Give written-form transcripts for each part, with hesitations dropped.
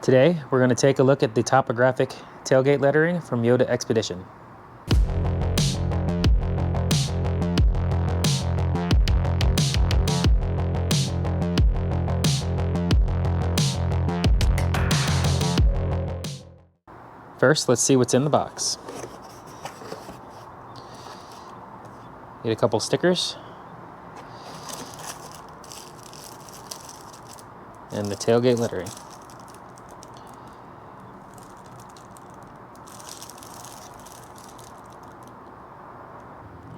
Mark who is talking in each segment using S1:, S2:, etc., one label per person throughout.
S1: Today, we're going to take a look at the topographic tailgate lettering from Yoda Expedition. First, let's see what's in the box. Get a couple stickers and the tailgate lettering.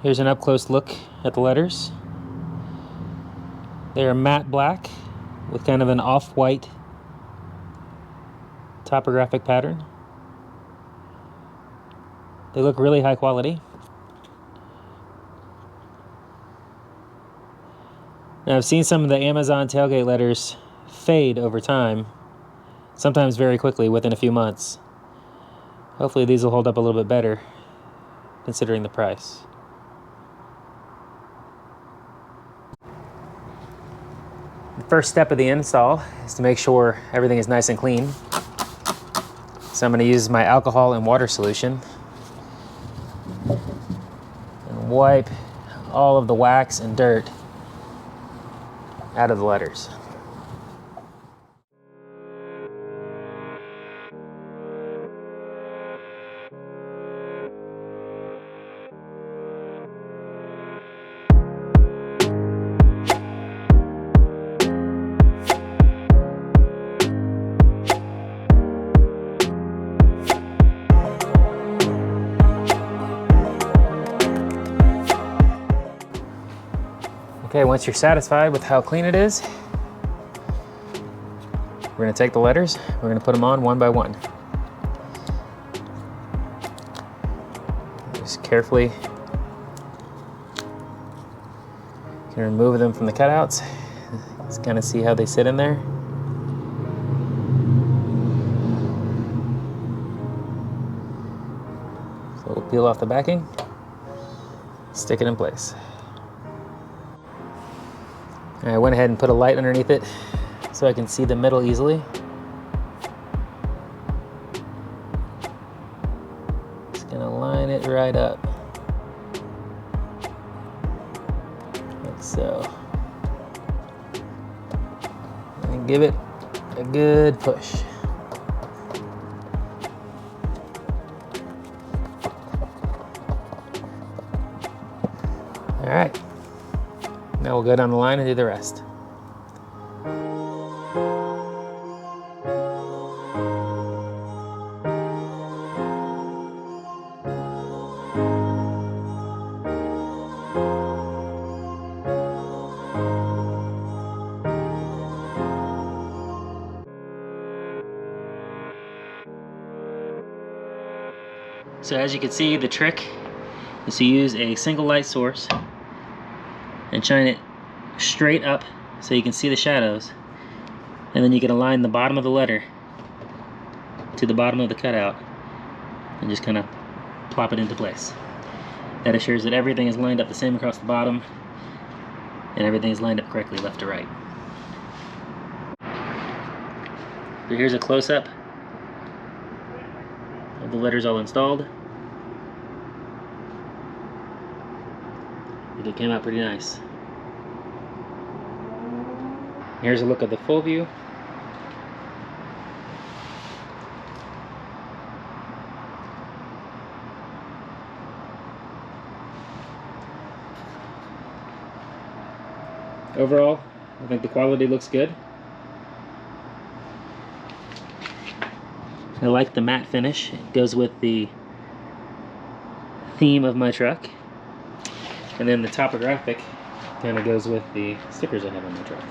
S1: Here's an up-close look at the letters. They are matte black with kind of an off-white topographic pattern. They look really high quality. Now, I've seen some of the Amazon tailgate letters fade over time, sometimes very quickly within a few months. Hopefully these will hold up a little bit better considering the price. The first step of the install is to make sure everything is nice and clean. So I'm going to use my alcohol and water solution and wipe all of the wax and dirt out of the letters. Okay, once you're satisfied with how clean it is, we're going to take the letters, we're going to put them on one by one. Just carefully can remove them from the cutouts. Just kind of see how they sit in there. So we'll peel off the backing, stick it in place. I went ahead and put a light underneath it so I can see the middle easily. Just gonna line it right up, like so. And give it a good push. All right. Now we'll go down the line and do the rest. So as you can see, the trick is to use a single light source and shine it straight up so you can see the shadows, and then you can align the bottom of the letter to the bottom of the cutout and just kind of plop it into place. That assures that everything is lined up the same across the bottom and everything is lined up correctly left to right. So here's a close-up of the letters all installed. I think it came out pretty nice. Here's a look at the full view. Overall, I think the quality looks good. I like the matte finish. It goes with the theme of my truck. And then the topographic kind of goes with the stickers I have on my truck.